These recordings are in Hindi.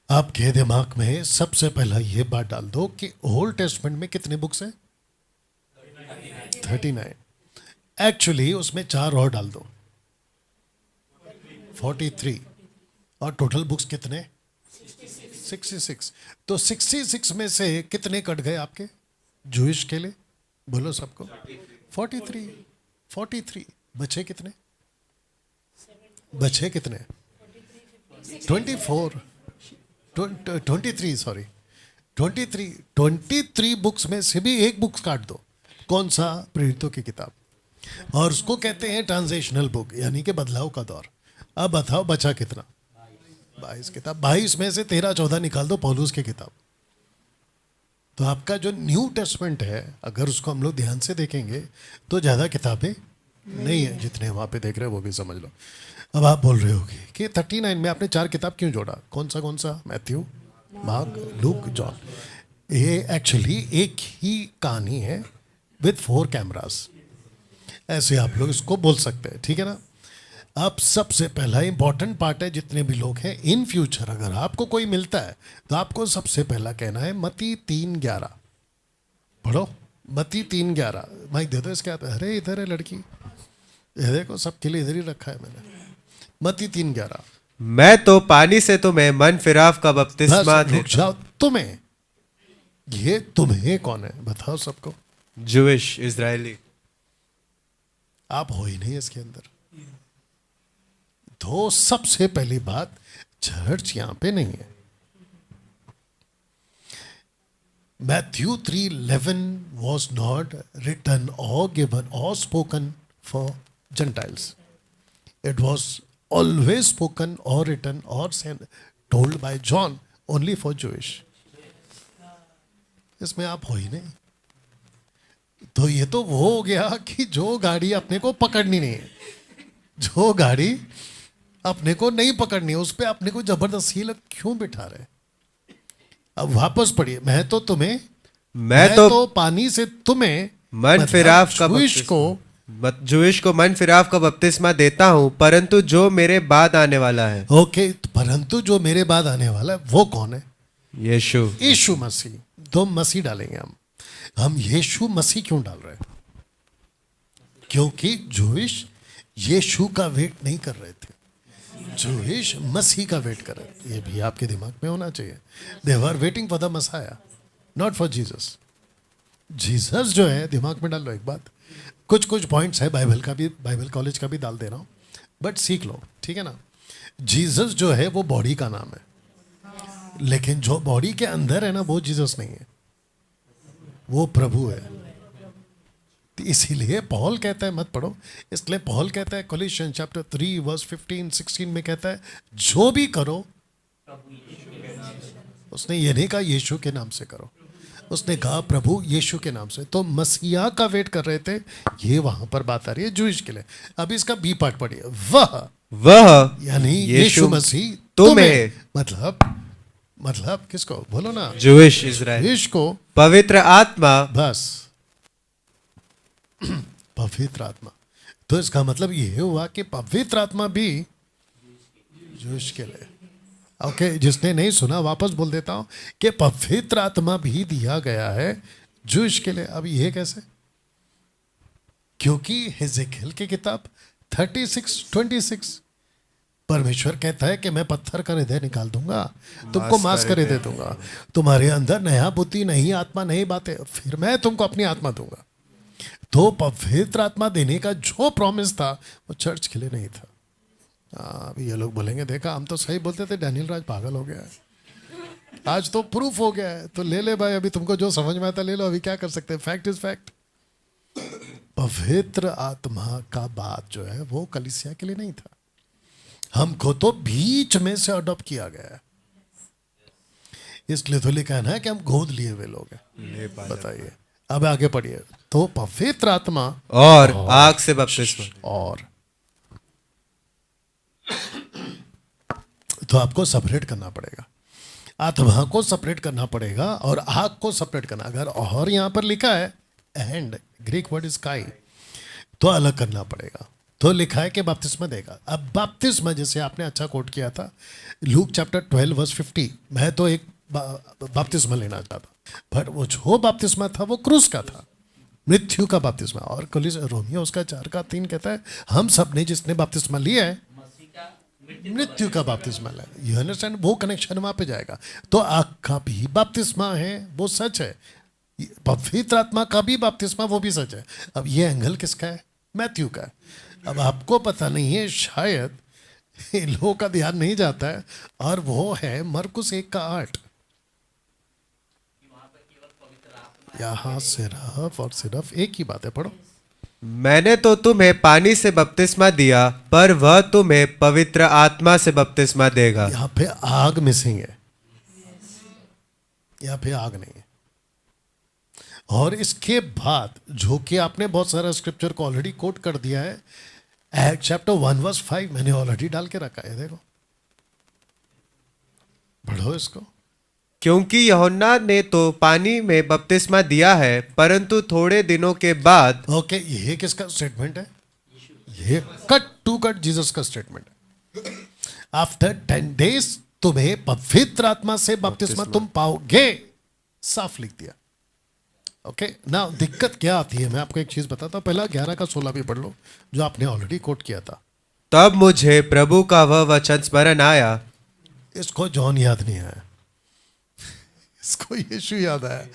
आपके दिमाग में सबसे पहला ये बात डाल दो कि ओल्ड टेस्टमेंट में कितने बुक्स हैं? 39। एक्चुअली उसमें 4 और डाल दो, 43। और टोटल बुक्स कितने? 66। तो 66 में से कितने कट गए आपके जूइश के लिए? बोलो सबको। 43। 43 बचे कितने? बचे कितने? 24। 23, सॉरी 23। 23 बुक्स में से भी एक बुक्स काट दो। कौन सा? प्रेरितों की किताब। और उसको कहते हैं ट्रांजिशनल बुक, यानी कि बदलाव का दौर। अब बताओ बचा कितना? 22 किताब। 22 में से 13-14 निकाल दो पौलुस की किताब। तो आपका जो न्यू टेस्टमेंट है, अगर उसको हम लोग ध्यान से देखेंगे तो ज़्यादा किताबें नहीं है। जितने वहाँ पे देख रहे हो वो भी समझ लो। अब आप बोल रहे होगे कि 39 में आपने 4 किताब क्यों जोड़ा? कौन सा? Matthew, mark, look, John. ये एक्चुअली एक ही कहानी है विद 4 कैमरास। ऐसे आप लोग इसको बोल सकते हैं, ठीक है ना? अब सबसे पहला इंपॉर्टेंट पार्ट है, जितने भी लोग हैं, इन फ्यूचर अगर आपको कोई मिलता है तो आपको सबसे पहला कहना है मत्ती 3:11। पढ़ो मत्ती 3:11। माइक दे दो इसके हाथ में। अरे इधर है लड़की, ये देखो सबके लिए इधर ही रखा है मैंने। मत्ती 3:11। मैं तो पानी से तुम्हें मन फिराव का बपतिस्मा बस रुक देता जाओ। तुम्हें, ये तुम्हें कौन है बताओ सबको? हूं। Jewish, Israeli. आप हो ही नहीं इसके अंदर। तो सबसे पहली बात, चर्च यहां पे नहीं है। Matthew 3:11 was not written or given or spoken for Gentiles. It was always spoken or written or told by John only for Jewish. इसमें आप हो ही नहीं। तो ये तो वो हो गया कि जो गाड़ी अपने को पकड़नी नहीं है, जो गाड़ी अपने को नहीं पकड़नी है, उस पर अपने को जबरदस्ती लोग क्यों बिठा रहे? अब वापस पढ़िए। मैं तो तुम्हें, मैं तो पानी से तुम्हें मन फिराव का जूइश को, जूइश को मन फिराव का बपतिस्मा देता हूं, परंतु जो मेरे बाद आने वाला है। ओके, परंतु जो मेरे बाद आने वाला है वो कौन है? यीशु। यीशु मसीह। दो मसीह डालेंगे हम यीशु मसीह क्यों डाल रहे हैं? क्योंकि जूइश यीशु का वेट नहीं कर रहे थे, जूइश मसीह का वेट कर रहे थे। ये भी आपके दिमाग में होना चाहिए। They were waiting for the Messiah, not for Jesus. Jesus जो है, दिमाग में डाल लो एक बात। कुछ कुछ पॉइंट्स है बाइबल का भी, बाइबल कॉलेज का भी डाल दे रहा हूँ, बट सीख लो, ठीक है ना? जीसस जो है वो बॉडी का नाम है, लेकिन जो बॉडी के अंदर है ना, वो जीसस नहीं है, वो प्रभु है। तो इसीलिए पॉल कहता है, मत पढ़ो, इसलिए पॉल कहता है कोलोसियन चैप्टर 3 वर्स 15-16 में कहता है, जो भी करो, उसने ये नहीं कहा यीशु के नाम से करो, उसने कहा प्रभु यीशु के नाम से। तो मसीहा का वेट कर रहे थे, ये वहां पर बात आ रही है जूइश के लिए। अब इसका बी पार्ट पढ़िए। वह यानी यीशु मसीह तुम्हें, मतलब किसको? बोलो ना। Jewish, Israel. जूइश को पवित्र आत्मा। बस पवित्र आत्मा। तो इसका मतलब ये हुआ कि पवित्र आत्मा भी जूइश के लिए। ओके, जिसने नहीं सुना वापस बोल देता हूं कि पवित्र आत्मा भी दिया गया है जूइश के लिए। अब ये कैसे? क्योंकि हिजकिय्याह की किताब 36:26 परमेश्वर कहता है कि मैं पत्थर का हृदय निकाल दूंगा, तुमको मांस का हृदय दूंगा, तुम्हारे अंदर नया बुद्धि, नई आत्मा, नई बातें, फिर मैं तुमको अपनी आत्मा दूंगा। तो पवित्र आत्मा देने का जो प्रॉमिस था वो चर्च के लिए नहीं था। अभी ये लोग बोलेंगे देखा हम तो सही बोलते थे, डैनियल राज पागल हो गया है। आज तो प्रूफ हो गया है, तो ले ले भाई, अभी तुमको जो समझ में आता ले लो, अभी क्या कर सकते हैं। Fact is fact. पवित्र आत्मा का बात जो है वो कलीसिया के लिए नहीं था, हमको तो बीच में से अडॉप्ट किया गया है। इसलिए तो लिखा है ना कि हम गोद लिए हुए लोग हैं। बताइए, अब आगे पढ़िए। तो पवित्र आत्मा और आग से बपतिस्मा। और तो आपको सेपरेट करना पड़ेगा, आत्मा को सेपरेट करना पड़ेगा और आग को सेपरेट करना। अगर और यहां पर लिखा है एंड, ग्रीक वर्ड इज काई, तो अलग करना पड़ेगा। तो लिखा है कि बपतिस्मा देगा। अब बपतिस्मा, जैसे आपने अच्छा कोट किया था लूक चैप्टर 12 वर्स 50, मैं तो एक बपतिस्मा लेना चाहता, पर वो जो बपतिस्मा था वो क्रूस का था, मृत्यु का बपतिस्मा। और रोमियो उसका 4:3 कहता है हम सब ने जिसने बपतिस्मा लिया है मृत्यु का बपतिस्मा लिया। यू अंडरस्टैंड, वो कनेक्शन वहां पे जाएगा। तो आपका भी बपतिस्मा है वो सच है, पवित्र आत्मा का भी बपतिस्मा वो भी सच है। अब ये एंगल किसका है? मैथ्यू का है। अब आपको पता नहीं है, शायद इन लोगों का ध्यान नहीं जाता है, और वो है मरकुस 1:8। यहाँ सिर्फ और सिर्फ एक ही बात है, पढ़ो। मैंने तो तुम्हें पानी से बपतिस्मा दिया, पर वह तुम्हें पवित्र आत्मा से बपतिस्मा देगा। यहाँ पे आग मिसिंग है, यहाँ पे आग नहीं है। और इसके बाद जो कि आपने बहुत सारा स्क्रिप्चर को ऑलरेडी कोट कर दिया है, एक्ट चैप्टर 1 वर्स 5 मैंने ऑलरेडी डाल के रखा है, देखो पढ़ो इसको। क्योंकि यूहन्ना ने तो पानी में बपतिस्मा दिया है, परंतु थोड़े दिनों के बाद। ओके, ये किसका स्टेटमेंट है? ये कट टू कट जीसस का स्टेटमेंट है। आफ्टर 10 days तुम्हें पवित्र आत्मा से बपतिस्मा तुम पाओगे, साफ लिख दिया। ओके ना, दिक्कत क्या आती है मैं आपको एक चीज बताता हूं। पहला 11:16 भी पढ़ लो जो आपने ऑलरेडी कोट किया था। तब मुझे प्रभु का वह वचन स्मरण आया। इसको जॉन याद नहीं आया, इसको यीशु याद आया।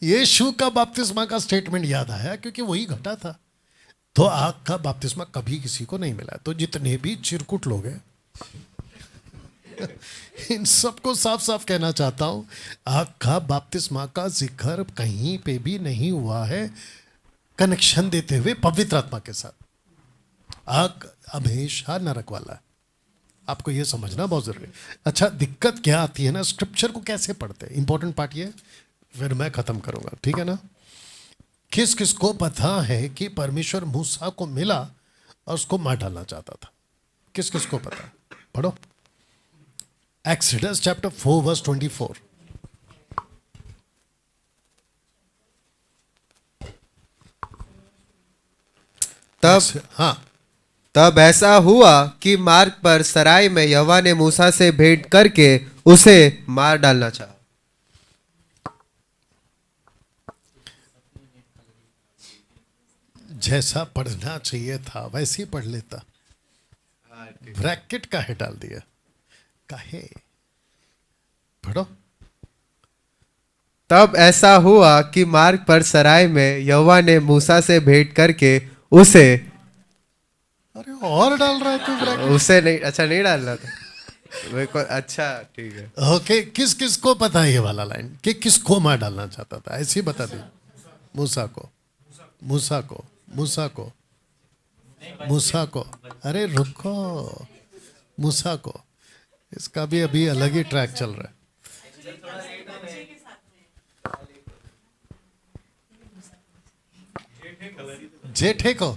यीशु का बपतिस्मा का स्टेटमेंट याद आया क्योंकि वही घटा था। तो आग का बपतिस्मा कभी किसी को नहीं मिला। तो जितने भी चिरकुट लोग हैं इन सबको साफ साफ कहना चाहता हूं, आग का बपतिस्मा का जिक्र कहीं पे भी नहीं हुआ है कनेक्शन देते हुए पवित्र आत्मा के साथ। आग हमेशा नरक वाला है, आपको यह समझना बहुत जरूरी है। अच्छा, दिक्कत क्या आती है ना, स्क्रिप्चर को कैसे पढ़ते हैं, इंपॉर्टेंट पार्ट ये, फिर मैं खत्म करूंगा, ठीक है ना। किस किस को पता है कि परमेश्वर मूसा को मिला और उसको मार डालना चाहता था? किस किस को पता? पढ़ो एक्सोडस चैप्टर 4 वर्स 24। हाँ, तब ऐसा हुआ कि मार्ग पर सराय में यहोवा ने मूसा से भेंट करके उसे मार डालना चाहा। जैसा पढ़ना चाहिए था वैसे ही पढ़ लेता, ब्रैकेट काहे डाल दिया, काहे? पढ़ो। तब ऐसा हुआ कि मार्ग पर सराय में यहोवा ने मूसा से भेंट करके उसे। अरे और डाल रहा है तू ब्रैकेट? उसे नहीं, अच्छा नहीं डालना था मेरे को। अच्छा ठीक है। ओके, किस किस को पता है ये वाला लाइन कि किसको मार डालना चाहता था? ऐसे ही बता दी। मूसा को, मूसा को, मूसा को, मूसा को। अरे रुको, मूसा को। इसका भी अभी अलग ही ट्रैक चल रहा है। जेठे को,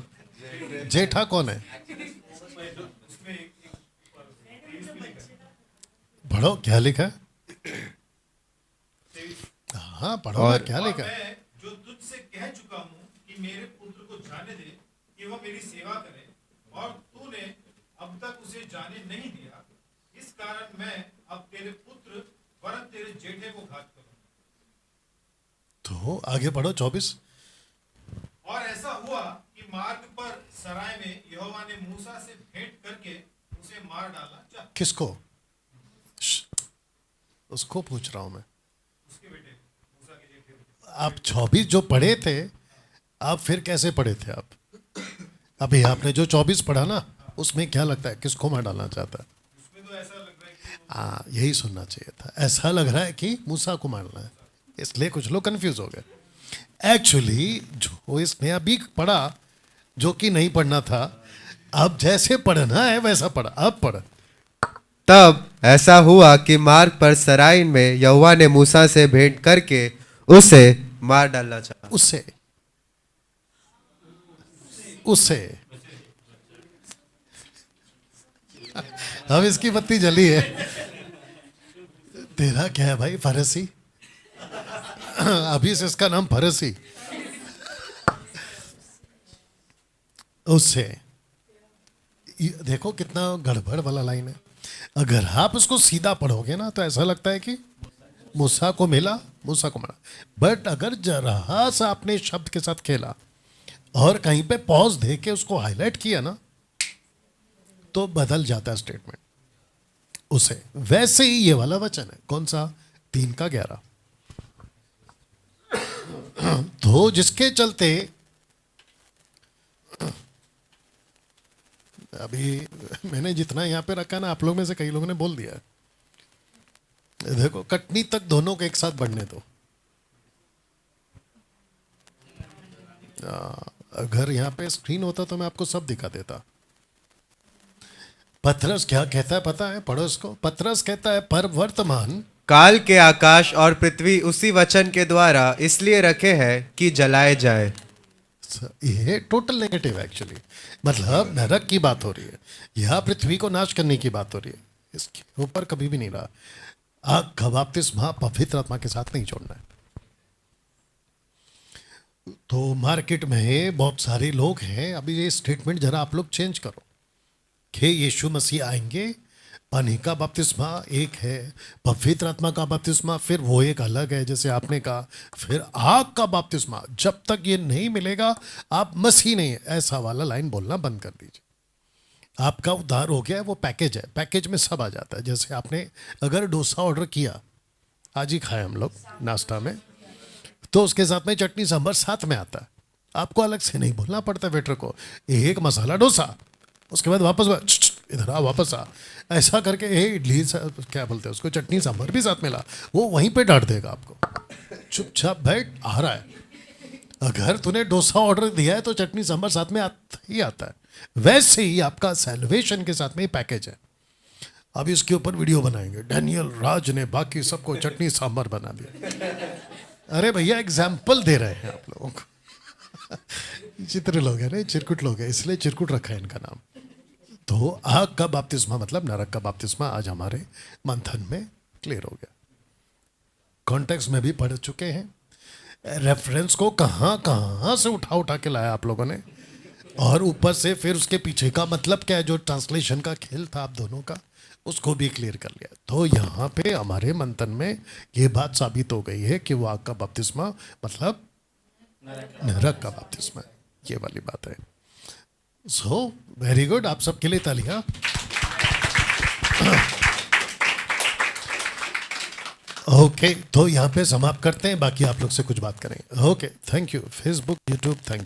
जेठा कौन है? पढ़ो क्या लिखा है। हाँ पढ़ो ना, क्या लिखा है। मैं जो तुझसे कह चुका हूँ कि मेरे पुत्र को जाने दे कि वह मेरी सेवा करे, और तूने अब तक उसे जाने नहीं दिया, इस कारण मैं अब तेरे पुत्र वरन तेरे जेठे को घात करूँ। तो आगे पढ़ो 24। और ऐसा हुआ कि मार्ग पर सराय में यहोवा ने मूसा से भेंट करके उसे मार डालना चाहा। किसको? उसको पूछ रहा हूं मैं। उसके बेटे मूसा के जेठे। आप 24 जो पढ़े थे, आप फिर कैसे पढ़े थे आप? अभी आपने जो 24 पढ़ा ना, उसमें क्या लगता है किसको मार डालना चाहता है? उसमें तो ऐसा लग रहा है कि हाँ, यही सुनना चाहिए था। ऐसा लग रहा है कि मूसा को मारना है, इसलिए कुछ लोग कंफ्यूज हो गए। एक्चुअली जो इसने अभी पढ़ा, जो कि नहीं पढ़ना था, अब जैसे पढ़ना है वैसा पढ़ा। अब पढ़। तब ऐसा हुआ कि मार्ग पर सराय में यहोवा ने मूसा से भेंट करके उसे मार डालना चाहा। उससे, उससे। अब इसकी बत्ती जली है। तेरा क्या है भाई, फरसी? अभी से इसका नाम फरसी। उससे देखो कितना गड़बड़ वाला लाइन है। अगर आप उसको सीधा पढ़ोगे ना तो ऐसा लगता है कि मूसा को मिला, मूसा को मिला। बट अगर जरा सा आपने शब्द के साथ खेला और कहीं पे पॉज दे के उसको हाईलाइट किया ना तो बदल जाता है स्टेटमेंट उसे। वैसे ही ये वाला वचन है, कौन सा? 3:11। तो जिसके चलते अभी मैंने जितना यहाँ पे रखा ना, आप लोग में से कई लोगों ने बोल दिया है। देखो कटनी तक दोनों को एक साथ बढ़ने दो। अगर यहाँ पे स्क्रीन होता तो मैं आपको सब दिखा देता। पतरस क्या कहता है पता है? पढ़ो इसको। पतरस कहता है पर वर्तमान काल के आकाश और पृथ्वी उसी वचन के द्वारा इसलिए रखे हैं कि जलाए जाए। ये टोटल नेगेटिव एक्चुअली, मतलब नरक की बात हो रही है, यह पृथ्वी को नाश करने की बात हो रही है। इसके ऊपर कभी भी नहीं रहा। आग का बपतिस्मा पवित्र आत्मा के साथ नहीं जोड़ना है। तो मार्केट में बहुत सारे लोग हैं, अभी ये स्टेटमेंट जरा आप लोग चेंज करो कि यीशु मसीह आएंगे, पानी का बपतिस्मा एक है, पवित्र आत्मा का बपतिस्मा फिर वो एक अलग है जैसे आपने कहा, फिर आग का बपतिस्मा। जब तक ये नहीं मिलेगा आप मसीह नहीं है, ऐसा वाला लाइन बोलना बंद कर दीजिए। आपका उद्धार हो गया है, वो पैकेज है, पैकेज में सब आ जाता है। जैसे आपने अगर डोसा ऑर्डर किया, आज ही खाए हम लोग नाश्ता में, तो उसके साथ में चटनी सांभर साथ में आता है। आपको अलग से नहीं बोलना पड़ता वेटर को एक मसाला डोसा, उसके बाद वापस इधर आ, वापस आ, ऐसा करके इडली क्या बोलते हैं उसको, चटनी सांभर भी साथ में ला, वो वहीं पे डांट देगा आपको। चुपचाप बैठ, आ रहा है। अगर तूने डोसा ऑर्डर दिया है तो चटनी सांभर साथ में ही आता है। वैसे ही आपका सैल्वेशन के साथ में पैकेज है। अब इसके ऊपर वीडियो बनाएंगे, डैनियल राज ने बाकी सबको चटनी सांभर बना दिया। अरे भैया एग्जाम्पल दे रहे हैं आप लोगों को। चित्र लोग हैं ना, चिरकुट लोग हैं, इसलिए चिरकुट रखा है इनका नाम। तो आग का बपतिस्मा मतलब नरक का बपतिस्मा आज हमारे मंथन में क्लियर हो गया। कॉन्टेक्स्ट में भी पढ़ चुके हैं, रेफरेंस को कहाँ कहाँ से उठा उठा के लाया आप लोगों ने, और ऊपर से फिर उसके पीछे का मतलब क्या है, जो ट्रांसलेशन का खेल था आप दोनों का, उसको भी क्लियर कर लिया। तो यहाँ पे हमारे मंथन में ये बात साबित हो गई है कि वो आग का बपतिस्मा मतलब नरक का बपतिस्मा, ये वाली बात है। सो वेरी गुड, आप सबके लिए तालियां। ओके, तो यहाँ पे समाप्त करते हैं, बाकी आप लोग से कुछ बात करेंगे। Okay, thank you. Facebook, YouTube, thank you.